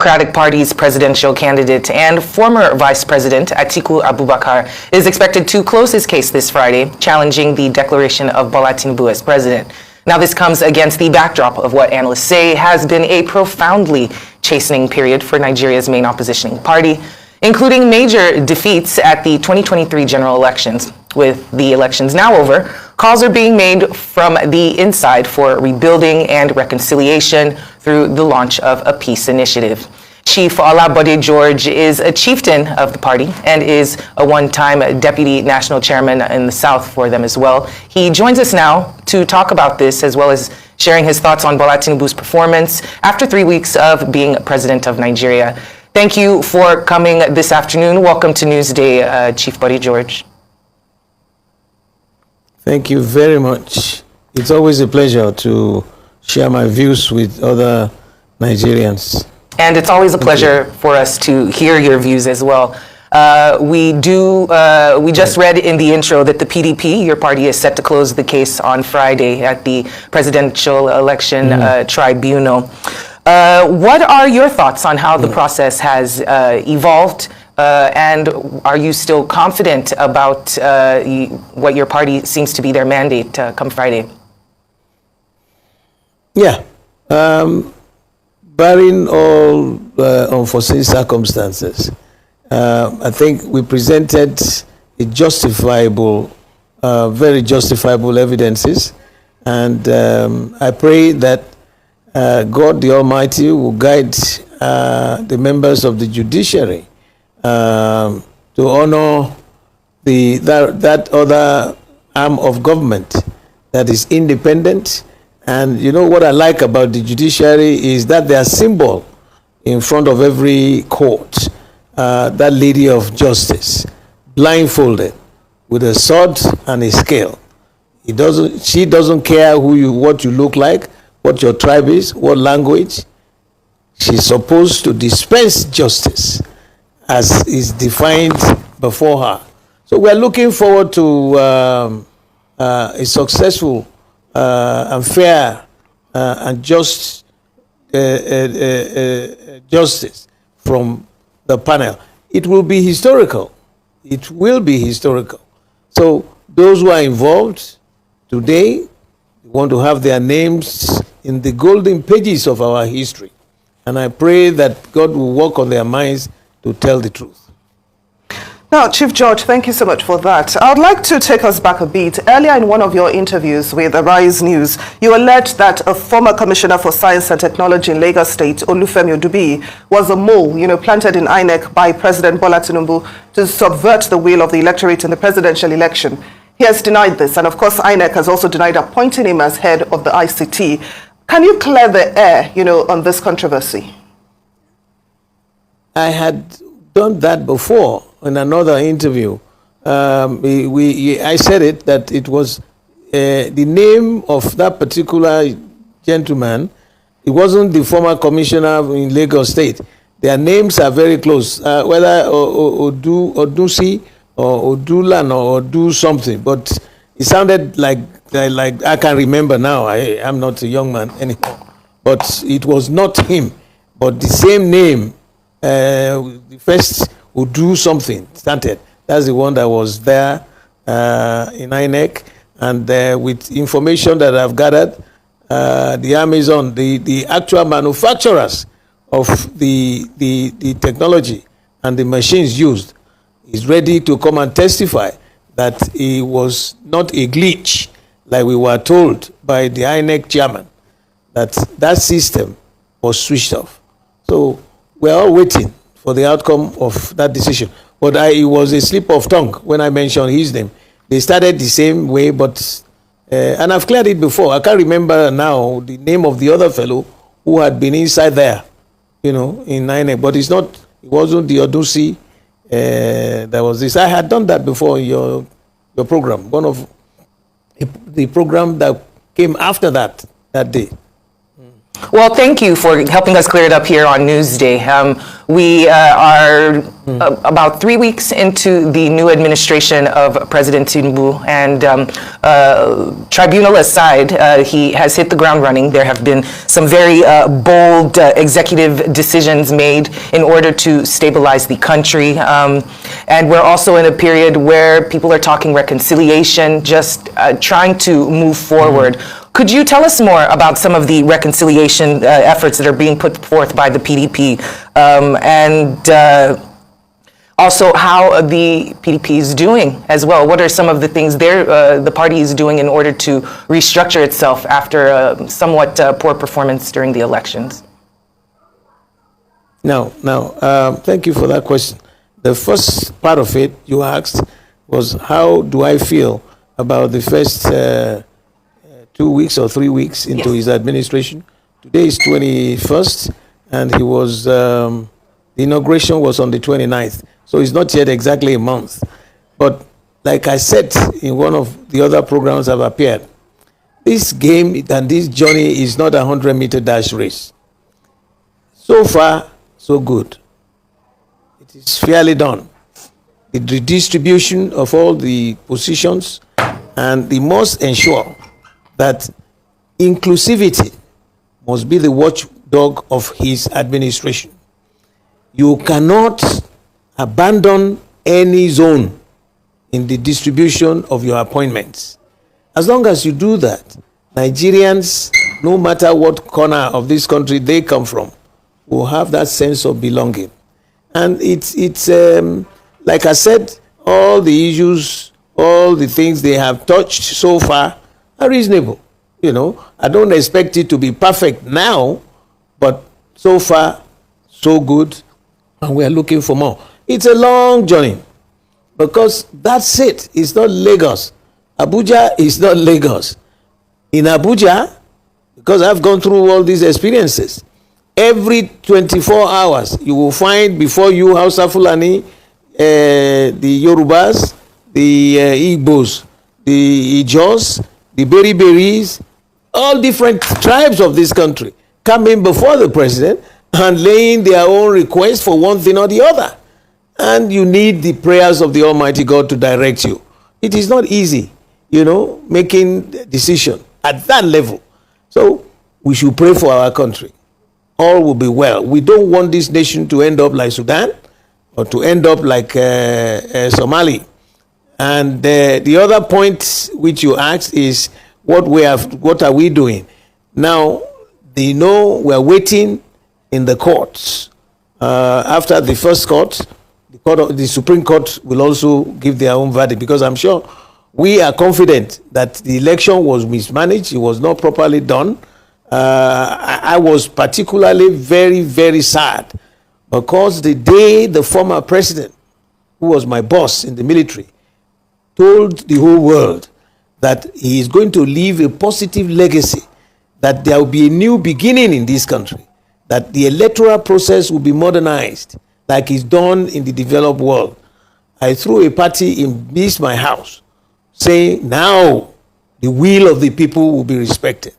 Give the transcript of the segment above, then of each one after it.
Democratic Party's presidential candidate and former Vice President Atiku Abubakar is expected to close his case this Friday, challenging the declaration of Bola Tinubu as president. Now, this comes against the backdrop of what analysts say has been a profoundly chastening period for Nigeria's main opposition party, including major defeats at the 2023 general elections. With the elections now over, calls are being made from the inside for rebuilding and reconciliation through the launch of a peace initiative. Chief Olabode George is a chieftain of the party and is a one-time deputy national chairman in the South for them as well. He joins us now to talk about this, as well as sharing his thoughts on Bola Tinubu's performance after 3 weeks of being president of Nigeria. Thank you for coming this afternoon. Welcome to Newsday, Chief Bode George. Thank you very much. It's always a pleasure to share my views with other Nigerians. And it's always a pleasure for us to hear your views as well. We just read in the intro that the PDP, your party, is set to close the case on Friday at the presidential election tribunal. What are your thoughts on how the process has evolved? And are you still confident about what your party seems to be their mandate come Friday? Yeah. Barring all unforeseen circumstances, I think we presented a justifiable, very justifiable evidences. And I pray that God the Almighty will guide the members of the judiciary to honor that other arm of government that is independent. And you know what I like about the judiciary is that they are symbol in front of every court. That lady of justice, blindfolded, with a sword and a scale. She doesn't care what you look like, what your tribe is, what language. She's supposed to dispense justice as is defined before her. So we're looking forward to a successful and fair and just justice from the panel. It will be historical. It will be historical. So those who are involved today want to have their names in the golden pages of our history. And I pray that God will work on their minds to tell the truth. Now, Chief George, thank you so much for that. I would like to take us back a bit. Earlier in one of your interviews with Arise News, you alleged that a former Commissioner for Science and Technology in Lagos State, Olufemi Odubiyi, was a mole, planted in INEC by President Bola Tinubu to subvert the will of the electorate in the presidential election. He has denied this, and of course, INEC has also denied appointing him as head of the ICT. Can you clear the air, on this controversy? I had done that before in another interview. I said it, that it was the name of that particular gentleman. It wasn't the former commissioner in Lagos State. Their names are very close, whether Odusi or Odulan or Odu something. But it sounded like I can remember now. I'm not a young man anymore. But it was not him, but the same name. The first would do something started. That's the one that was there in INEC, and with information that I've gathered, the Amazon, the actual manufacturers of the technology and the machines used, is ready to come and testify that it was not a glitch, like we were told by the INEC chairman, that system was switched off. So we're all waiting for the outcome of that decision. But it was a slip of tongue when I mentioned his name. They started the same way, but, and I've cleared it before. I can't remember now the name of the other fellow who had been inside there, in INEC. But it wasn't the Odusi that was this. I had done that before in your program, one of the program that came after that day. Well, thank you for helping us clear it up here on Newsday. We are about 3 weeks into the new administration of President TINUBU, and tribunal aside, he has hit the ground running. There have been some very bold executive decisions made in order to stabilize the country. And we're also in a period where people are talking reconciliation, just trying to move forward. Could you tell us more about some of the reconciliation efforts that are being put forth by the PDP, and also how the PDP is doing as well? What are some of the things the party is doing in order to restructure itself after a somewhat poor performance during the elections? Now, thank you for that question. The first part of it you asked was, how do I feel about the first 2 weeks or 3 weeks into his administration? Today is 21st, and he was the inauguration was on the 29th, so it's not yet exactly a month. But like I said in one of the other programs I've appeared, this game and this journey is not a 100-meter dash race. So far, so good. It is fairly done. The redistribution of all the positions, and they must ensure that inclusivity must be the watchdog of his administration. You cannot abandon any zone in the distribution of your appointments. As long as you do that, Nigerians, no matter what corner of this country they come from, will have that sense of belonging. And it's like I said, all the issues, all the things they have touched so far are reasonable. You know, I don't expect it to be perfect now, but so far, so good, and we are looking for more. It's a long journey, because that's it. It's not Lagos. Abuja is not Lagos. In Abuja, because I've gone through all these experiences, every 24 hours, you will find before you Hausa Fulani, the Yorubas, the Igbos, the Ijos, the Beriberis, all different tribes of this country coming before the president and laying their own request for one thing or the other. And you need the prayers of the Almighty God to direct you. It is not easy, you know, making a decision at that level. So we should pray for our country. All will be well. We don't want this nation to end up like Sudan or to end up like Somalia. And the other point which you asked is, what are we doing? Now, they know we're waiting in the courts. After the first court, the Supreme Court will also give their own verdict, because I'm sure we are confident that the election was mismanaged. It was not properly done. I was particularly very, very sad, because the day the former president, who was my boss in the military, told the whole world that he is going to leave a positive legacy, that there will be a new beginning in this country, that the electoral process will be modernized like it's done in the developed world. I threw a party in my house saying, now the will of the people will be respected.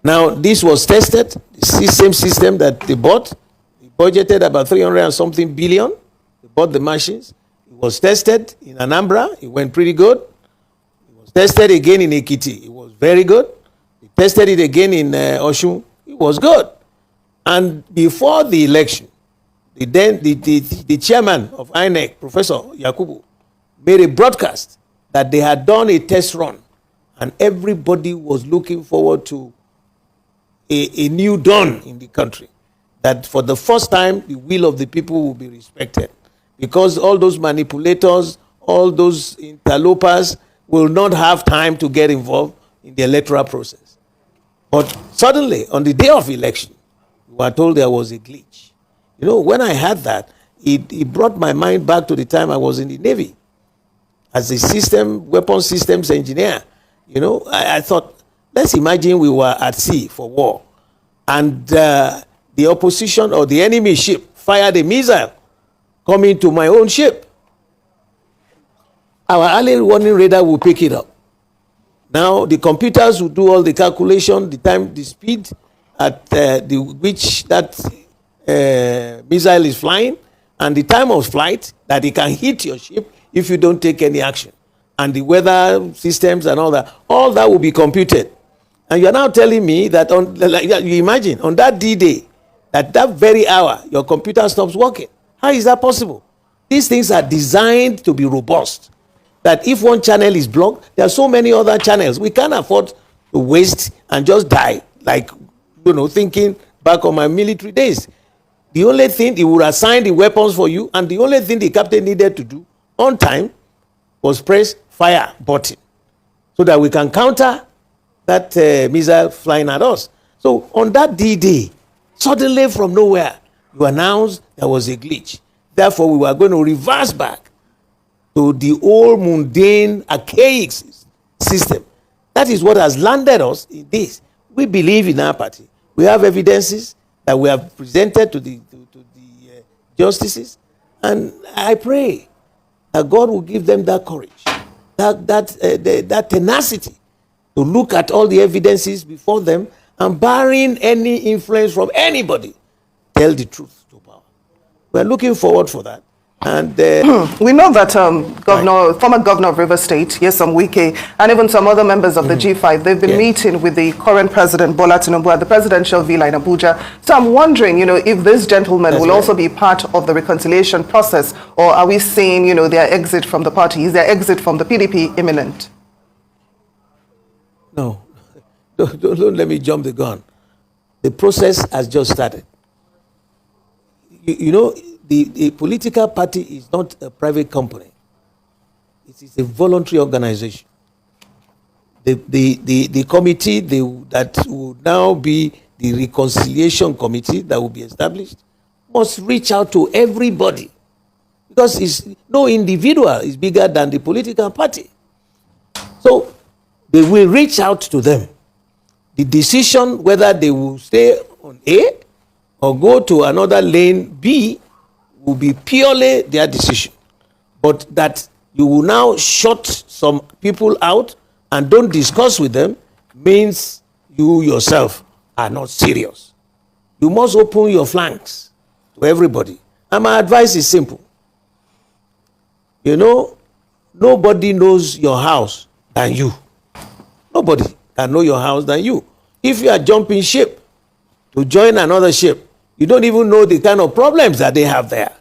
Now, this was tested, the same system that they bought. They budgeted about 300 and something billion. They bought the machines. It was tested in Anambra. It went pretty good. It was tested again in Ekiti. It was very good. They tested it again in Osun. It was good. And before the election, the chairman of INEC, Professor Yakubu, made a broadcast that they had done a test run, and everybody was looking forward to a new dawn in the country, that for the first time the will of the people will be respected, because all those manipulators, all those interlopers will not have time to get involved in the electoral process. But suddenly, on the day of election, we were told there was a glitch. You know, when I heard that, it brought my mind back to the time I was in the Navy as a weapons systems engineer. You know, I thought, let's imagine we were at sea for war, and the opposition or the enemy ship fired a missile coming to my own ship. Our early warning radar will pick it up. Now, the computers will do all the calculation, the time, the speed, at which that missile is flying, and the time of flight that it can hit your ship if you don't take any action, and the weather systems and all that will be computed. And you're now telling me that you imagine on that D-Day, at that very hour, your computer stops working. How is that possible? These things are designed to be robust. That if one channel is blocked, there are so many other channels. We can't afford to waste and just die, like, thinking back on my military days. The only thing, he would assign the weapons for you, and the only thing the captain needed to do on time was press fire button so that we can counter that missile flying at us. So on that D-Day, suddenly from nowhere, you announced there was a glitch. Therefore, we were going to reverse back to the old mundane, archaic system. That is what has landed us in this. We believe in our party. We have evidences that we have presented to the justices, and I pray that God will give them that courage, that tenacity to look at all the evidences before them, and barring any influence from anybody, tell the truth to power. We're looking forward for that. And we know that former governor of Rivers State, Nyesom Wike, and even some other members of the G5, they've been meeting with the current president, Bola Tinubu, at the presidential villa in Abuja. So I'm wondering, if this gentleman will also be part of the reconciliation process, or are we seeing, their exit from the party? Is their exit from the PDP imminent? No, don't let me jump the gun. The process has just started. The political party is not a private company. It is a voluntary organization. The committee that will now be the reconciliation committee that will be established must reach out to everybody, because no individual is bigger than the political party. So they will reach out to them. The decision whether they will stay on A or go to another lane B will be purely their decision. But that you will now shut some people out and don't discuss with them means you yourself are not serious. You must open your flanks to everybody. And my advice is simple. Nobody knows your house than you. Nobody can know your house than you. If you are jumping ship to join another ship, you don't even know the kind of problems that they have there.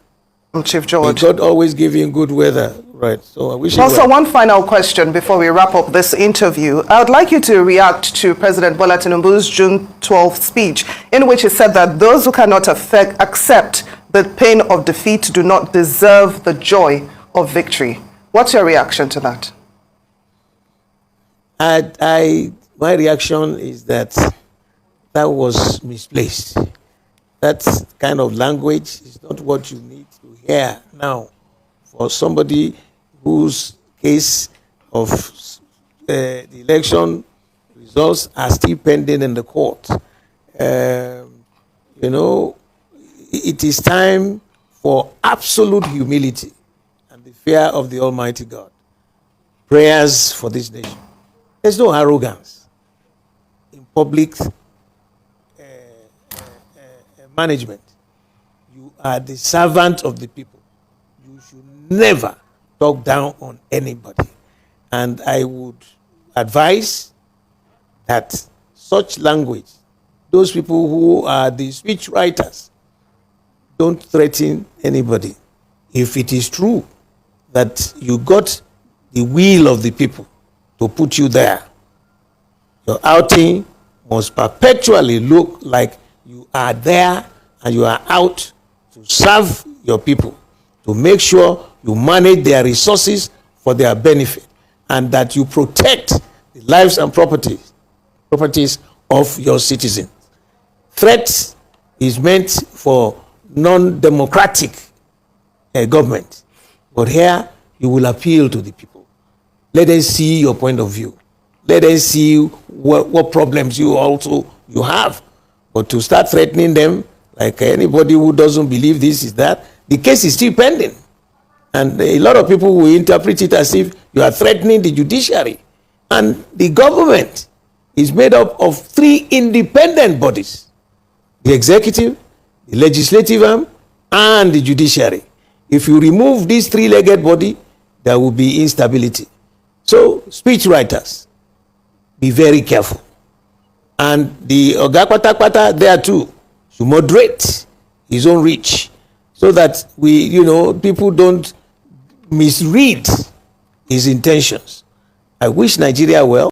Chief George. God always giving good weather, right? So I wish you Also, well. one final question before we wrap up this interview. I would like you to react to President Bola Tinubu's June 12th speech, in which he said that those who cannot accept the pain of defeat do not deserve the joy of victory. What's your reaction to that? My reaction is that was misplaced. That kind of language is not what you need to hear now for somebody whose case of the election results are still pending in the court. It is time for absolute humility and the fear of the Almighty God. Prayers for this nation. There's no arrogance in public management. You are the servant of the people. You should never talk down on anybody. And I would advise that such language, those people who are the speech writers, don't threaten anybody. If it is true that you got the will of the people to put you there, your outing must perpetually look like you are there and you are out to serve your people, to make sure you manage their resources for their benefit, and that you protect the lives and properties of your citizens. Threats is meant for non-democratic government. But here, you will appeal to the people. Let them see your point of view. Let them see what problems you have. But to start threatening them, like anybody who doesn't believe this is that, the case is still pending. And a lot of people will interpret it as if you are threatening the judiciary. And the government is made up of 3 independent bodies. the executive, the legislative arm, and the judiciary. If you remove this three-legged body, there will be instability. So, speech writers, be very careful. And the Oga Kwata there too, to moderate his own reach, so that people don't misread his intentions. I wish Nigeria well.